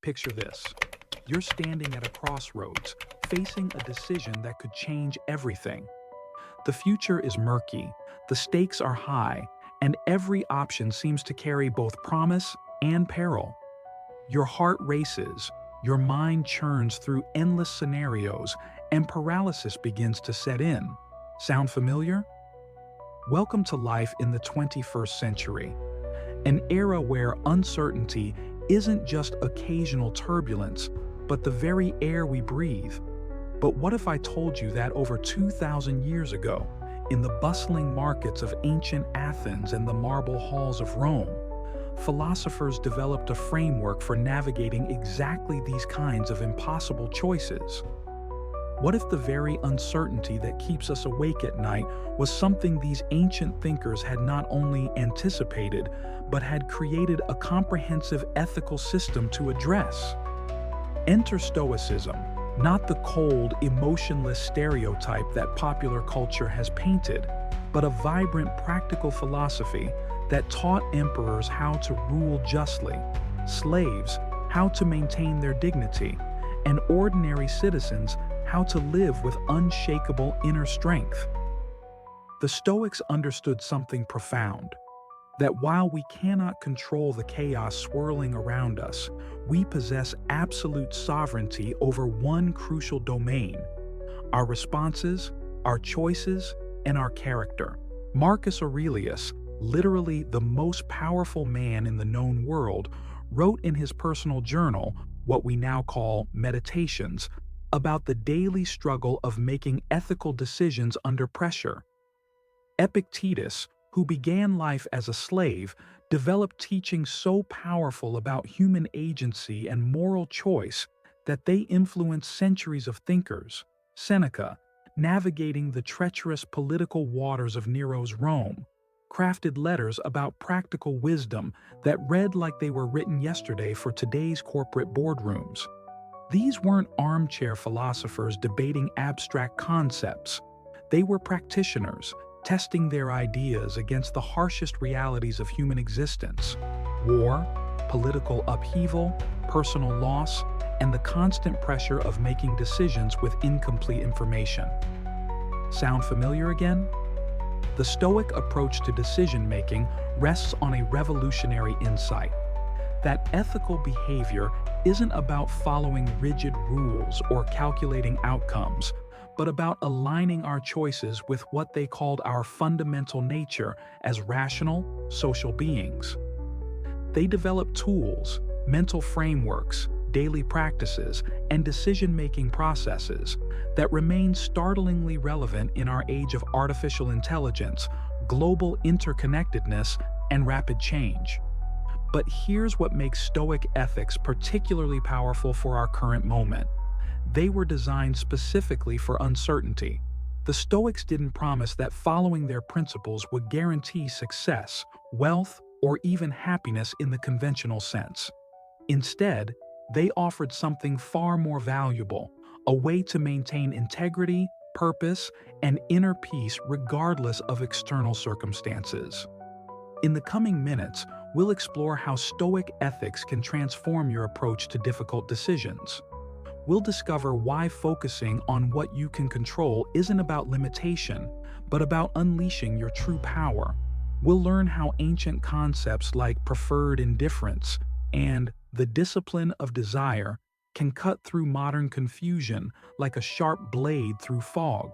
Picture this. You're standing at a crossroads, facing a decision that could change everything. The future is murky, the stakes are high, and every option seems to carry both promise and peril. Your heart races, your mind churns through endless scenarios, and paralysis begins to set in. Sound familiar? Welcome to life in the 21st century, an era where uncertainty isn't just occasional turbulence, but the very air we breathe. But what if I told you that over 2,000 years ago, in the bustling markets of ancient Athens and the marble halls of Rome, philosophers developed a framework for navigating exactly these kinds of impossible choices? What if the very uncertainty that keeps us awake at night was something these ancient thinkers had not only anticipated, but had created a comprehensive ethical system to address? Enter Stoicism, not the cold, emotionless stereotype that popular culture has painted, but a vibrant, practical philosophy that taught emperors how to rule justly, slaves how to maintain their dignity, and ordinary citizens how to live with unshakable inner strength. The Stoics understood something profound, that while we cannot control the chaos swirling around us, we possess absolute sovereignty over one crucial domain: our responses, our choices, and our character. Marcus Aurelius, literally the most powerful man in the known world, wrote in his personal journal, what we now call Meditations, about the daily struggle of making ethical decisions under pressure. Epictetus, who began life as a slave, developed teachings so powerful about human agency and moral choice that they influenced centuries of thinkers. Seneca, navigating the treacherous political waters of Nero's Rome, crafted letters about practical wisdom that read like they were written yesterday for today's corporate boardrooms. These weren't armchair philosophers debating abstract concepts. They were practitioners, testing their ideas against the harshest realities of human existence: war, political upheaval, personal loss, and the constant pressure of making decisions with incomplete information. Sound familiar again? The Stoic approach to decision-making rests on a revolutionary insight: that ethical behavior isn't about following rigid rules or calculating outcomes, but about aligning our choices with what they called our fundamental nature as rational, social beings. They developed tools, mental frameworks, daily practices, and decision-making processes that remain startlingly relevant in our age of artificial intelligence, global interconnectedness, and rapid change. But here's what makes Stoic ethics particularly powerful for our current moment. They were designed specifically for uncertainty. The Stoics didn't promise that following their principles would guarantee success, wealth, or even happiness in the conventional sense. Instead, they offered something far more valuable: a way to maintain integrity, purpose, and inner peace regardless of external circumstances. In the coming minutes, we'll explore how Stoic ethics can transform your approach to difficult decisions. We'll discover why focusing on what you can control isn't about limitation, but about unleashing your true power. We'll learn how ancient concepts like preferred indifference and the discipline of desire can cut through modern confusion like a sharp blade through fog.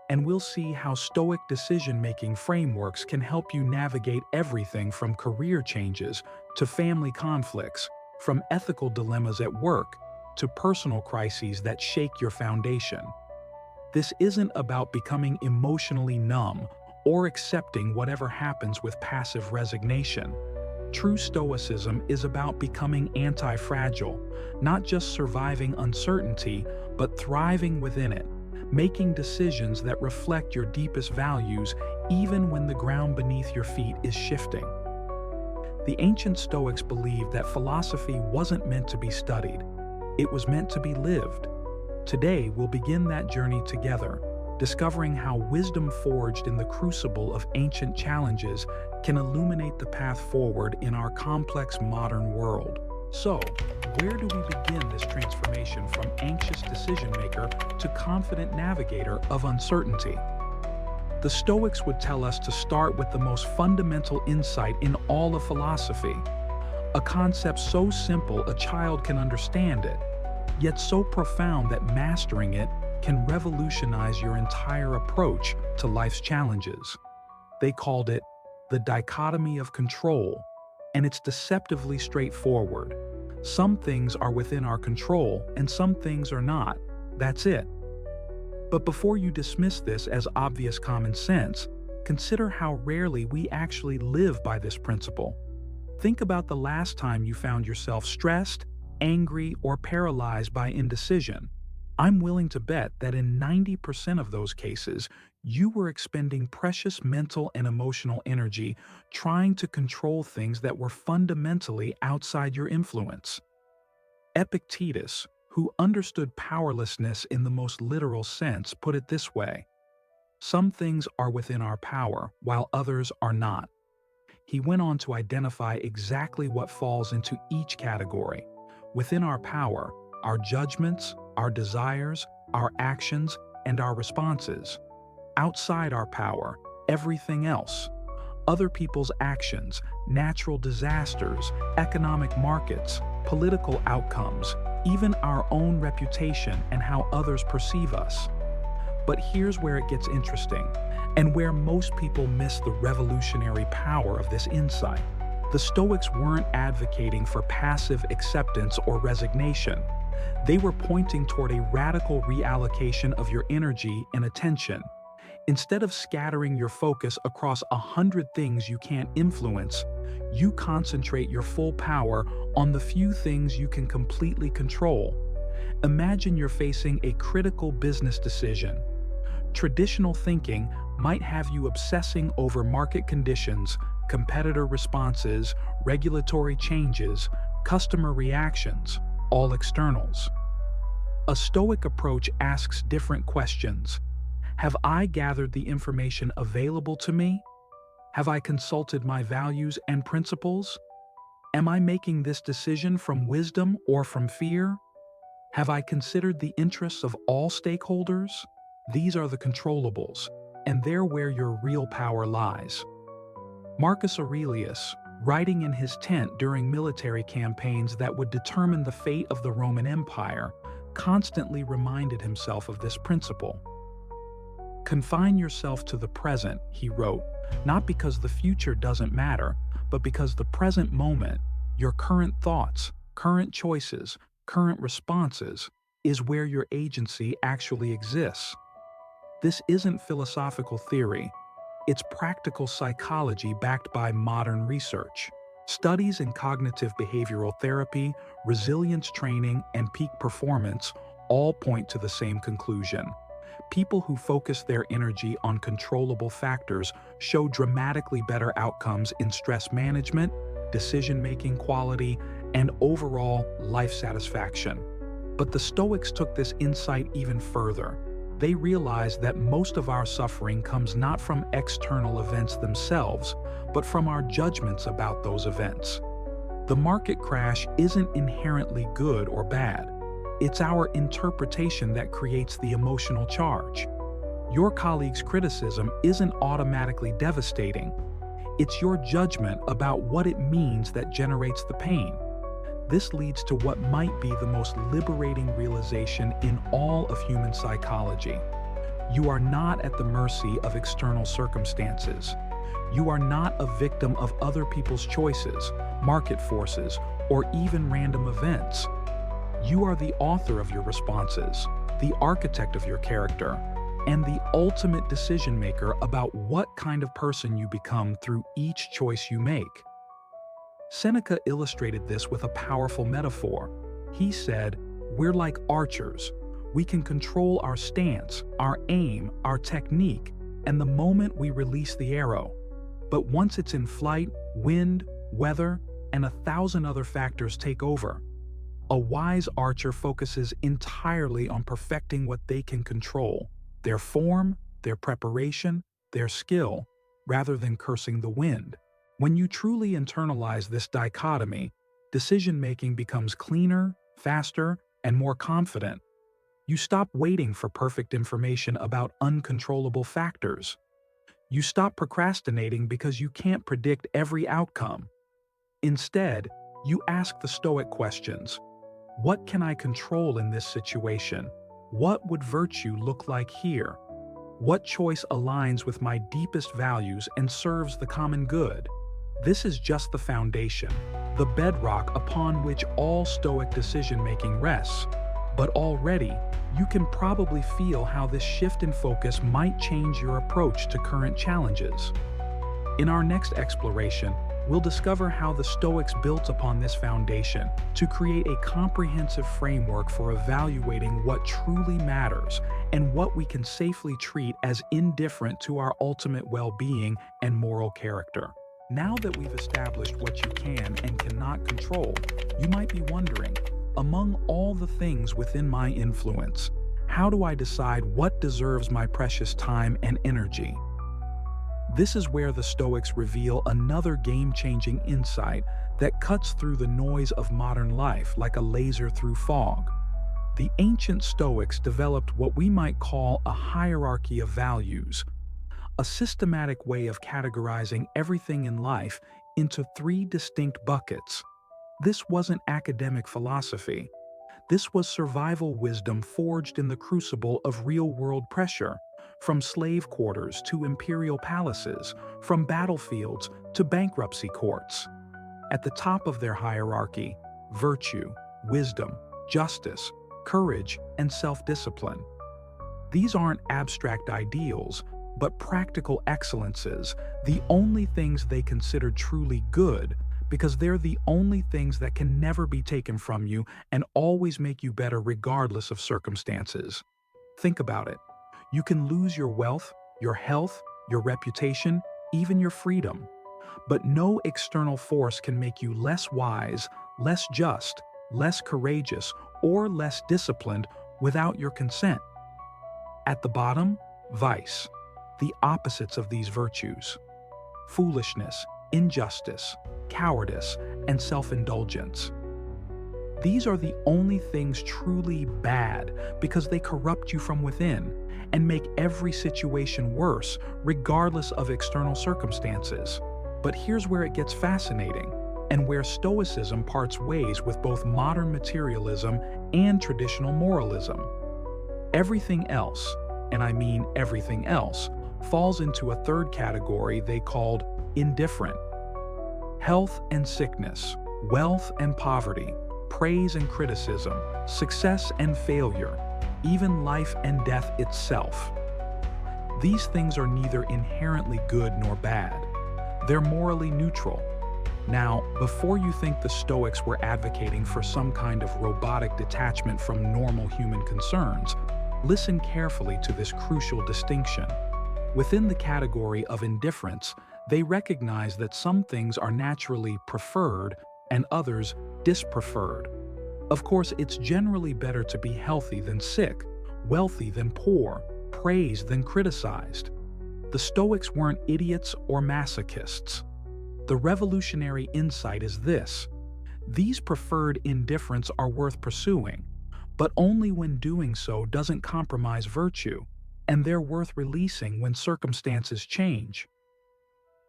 And we'll see how Stoic decision-making frameworks can help you navigate everything from career changes to family conflicts, from ethical dilemmas at work to personal crises that shake your foundation. This isn't about becoming emotionally numb or accepting whatever happens with passive resignation. True Stoicism is about becoming anti-fragile, not just surviving uncertainty, but thriving within it, making decisions that reflect your deepest values even when the ground beneath your feet is shifting. The ancient Stoics believed that philosophy wasn't meant to be studied. It was meant to be lived. Today, we'll begin that journey together, discovering how wisdom forged in the crucible of ancient challenges can illuminate the path forward in our complex modern world. So, where do we begin this transformation from anxious decision maker to confident navigator of uncertainty? The Stoics would tell us to start with the most fundamental insight in all of philosophy, a concept so simple a child can understand it, yet so profound that mastering it can revolutionize your entire approach to life's challenges. They called it the Dichotomy of Control, and it's deceptively straightforward. Some things are within our control and some things are not. That's it. But before you dismiss this as obvious common sense, consider how rarely we actually live by this principle. Think about the last time you found yourself stressed, angry, or paralyzed by indecision. I'm willing to bet that in 90% of those cases, you were expending precious mental and emotional energy trying to control things that were fundamentally outside your influence. Epictetus, who understood powerlessness in the most literal sense, put it this way: some things are within our power, while others are not. He went on to identify exactly what falls into each category. Within our power, our judgments, our desires, our actions, and our responses. Outside our power, everything else. Other people's actions, natural disasters, economic markets, political outcomes, even our own reputation and how others perceive us. But here's where it gets interesting, and where most people miss the revolutionary power of this insight. The Stoics weren't advocating for passive acceptance or resignation. They were pointing toward a radical reallocation of your energy and attention. Instead of scattering your focus across 100 things you can't influence, you concentrate your full power on the few things you can completely control. Imagine you're facing a critical business decision. Traditional thinking might have you obsessing over market conditions, competitor responses, regulatory changes, customer reactions, all externals. A Stoic approach asks different questions. Have I gathered the information available to me? Have I consulted my values and principles? Am I making this decision from wisdom or from fear? Have I considered the interests of all stakeholders? These are the controllables, and they're where your real power lies. Marcus Aurelius, writing in his tent during military campaigns that would determine the fate of the Roman Empire, constantly reminded himself of this principle. Confine yourself to the present, he wrote, not because the future doesn't matter, but because the present moment, your current thoughts, current choices, current responses, is where your agency actually exists. This isn't philosophical theory. It's practical psychology backed by modern research. Studies in cognitive behavioral therapy, resilience training, and peak performance all point to the same conclusion. People who focus their energy on controllable factors show dramatically better outcomes in stress management, decision-making quality, and overall life satisfaction. But the Stoics took this insight even further. They realized that most of our suffering comes not from external events themselves, but from our judgments about those events. The market crash isn't inherently good or bad. It's our interpretation that creates the emotional charge. Your colleague's criticism isn't automatically devastating. It's your judgment about what it means that generates the pain. This leads to what might be the most liberating realization in all of human psychology. You are not at the mercy of external circumstances. You are not a victim of other people's choices, market forces, or even random events. You are the author of your responses, the architect of your character, and the ultimate decision maker about what kind of person you become through each choice you make. Seneca illustrated this with a powerful metaphor. He said, "We're like archers. We can control our stance, our aim, our technique, and the moment we release the arrow. But once it's in flight, wind, weather, and 1,000 other factors take over. A wise archer focuses entirely on perfecting what they can control, their form, their preparation, their skill, rather than cursing the wind." When you truly internalize this dichotomy, Decision-making becomes cleaner, faster, and more confident. You stop waiting for perfect information about uncontrollable factors. You stop procrastinating because you can't predict every outcome. Instead, you ask the Stoic questions. What can I control in this situation? What would virtue look like here? What choice aligns with my deepest values and serves the common good? This is just the foundation, the bedrock upon which all Stoic decision-making rests. But already, you can probably feel how this shift in focus might change your approach to current challenges. In our next exploration, we'll discover how the Stoics built upon this foundation to create a comprehensive framework for evaluating what truly matters and what we can safely treat as indifferent to our ultimate well-being and moral character. Now that we've established what you can and cannot control, you might be wondering, among all the things within my influence, how do I decide what deserves my precious time and energy? This is where the Stoics reveal another game-changing insight that cuts through the noise of modern life like a laser through fog. The ancient Stoics developed what we might call a hierarchy of values, a systematic way of categorizing everything in life into three distinct buckets. This wasn't academic philosophy. This was survival wisdom forged in the crucible of real-world pressure. From slave quarters to imperial palaces, from battlefields to bankruptcy courts. At the top of their hierarchy, virtue, wisdom, justice, courage, and self-discipline. These aren't abstract ideals, but practical excellences, the only things they consider truly good, because they're the only things that can never be taken from you and always make you better regardless of circumstances. Think about it. You can lose your wealth, your health, your reputation, even your freedom. But no external force can make you less wise, less just, less courageous, or less disciplined without your consent. At the bottom, vice, the opposites of these virtues. Foolishness, injustice, cowardice, and self-indulgence. These are the only things truly bad because they corrupt you from within and make every situation worse, regardless of external circumstances. But here's where it gets fascinating, and where Stoicism parts ways with both modern materialism and traditional moralism. Everything else, and I mean everything else, falls into a third category they called indifferent. Health and sickness, wealth and poverty, praise and criticism, success and failure, even life and death itself. These things are neither inherently good nor bad. They're morally neutral. Now, before you think the Stoics were advocating for some kind of robotic detachment from normal human concerns, listen carefully to this crucial distinction. Within the category of indifference, they recognize that some things are naturally preferred and others dispreferred. Of course, it's generally better to be healthy than sick, wealthy than poor, praised than criticized. The Stoics weren't idiots or masochists. The revolutionary insight is this: these preferred indifferents are worth pursuing, but only when doing so doesn't compromise virtue, and they're worth releasing when circumstances change.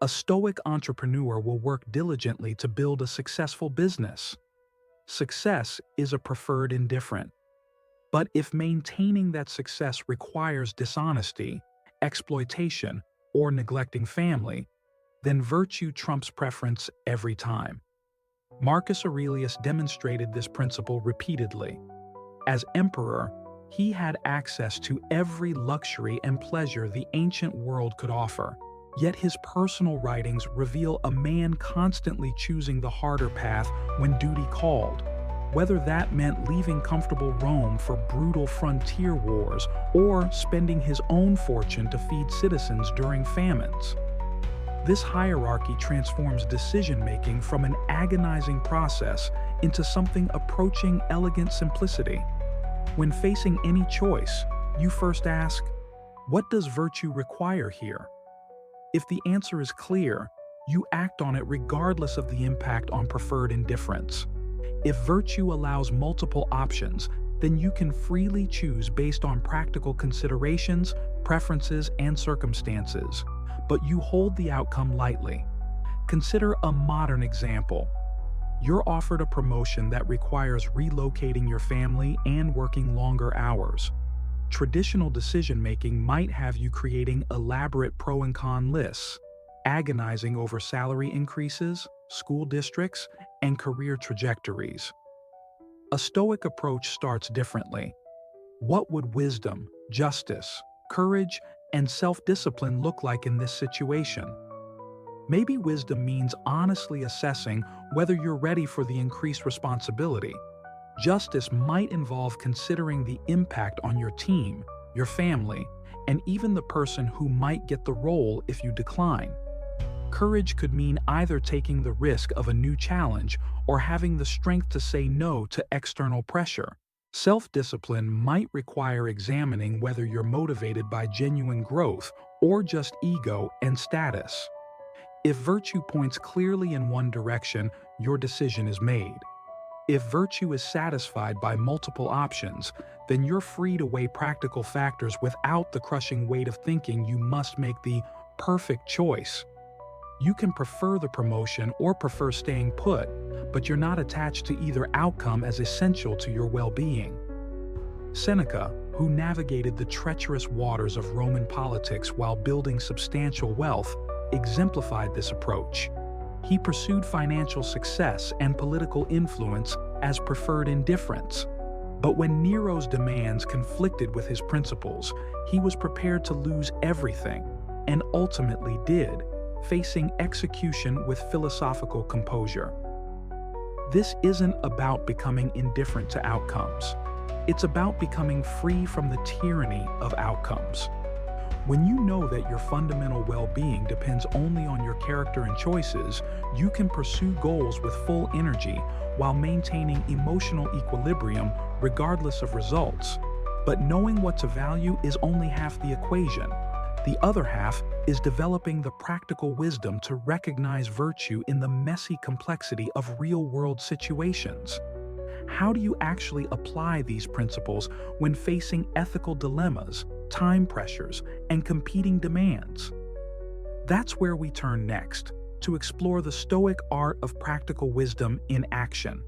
A Stoic entrepreneur will work diligently to build a successful business. Success is a preferred indifferent. But if maintaining that success requires dishonesty, exploitation, or neglecting family, then virtue trumps preference every time. Marcus Aurelius demonstrated this principle repeatedly. As emperor, he had access to every luxury and pleasure the ancient world could offer. Yet his personal writings reveal a man constantly choosing the harder path when duty called, whether that meant leaving comfortable Rome for brutal frontier wars or spending his own fortune to feed citizens during famines. This hierarchy transforms decision-making from an agonizing process into something approaching elegant simplicity. When facing any choice, you first ask, what does virtue require here? If the answer is clear, You act on it regardless of the impact on preferred indifference. If virtue allows multiple options, then you can freely choose based on practical considerations, preferences, and circumstances, but you hold the outcome lightly. Consider a modern example. You're offered a promotion that requires relocating your family and working longer hours. Traditional decision-making might have you creating elaborate pro and con lists, agonizing over salary increases, school districts, and career trajectories. A Stoic approach starts differently. What would wisdom, justice, courage, and self-discipline look like in this situation? Maybe wisdom means honestly assessing whether you're ready for the increased responsibility. Justice might involve considering the impact on your team, your family, and even the person who might get the role if you decline. Courage could mean either taking the risk of a new challenge or having the strength to say no to external pressure. Self-discipline might require examining whether you're motivated by genuine growth or just ego and status. If virtue points clearly in one direction, your decision is made. If virtue is satisfied by multiple options, then you're free to weigh practical factors without the crushing weight of thinking you must make the perfect choice. You can prefer the promotion or prefer staying put, but you're not attached to either outcome as essential to your well-being. Seneca, who navigated the treacherous waters of Roman politics while building substantial wealth, exemplified this approach. He pursued financial success and political influence as preferred indifference. But when Nero's demands conflicted with his principles, he was prepared to lose everything, and ultimately did, facing execution with philosophical composure. This isn't about becoming indifferent to outcomes. It's about becoming free from the tyranny of outcomes. When you know that your fundamental well-being depends only on your character and choices, you can pursue goals with full energy while maintaining emotional equilibrium regardless of results. But knowing what to value is only half the equation. The other half is developing the practical wisdom to recognize virtue in the messy complexity of real-world situations. How do you actually apply these principles when facing ethical dilemmas, time pressures, and competing demands? That's where we turn next, to explore the Stoic art of practical wisdom in action.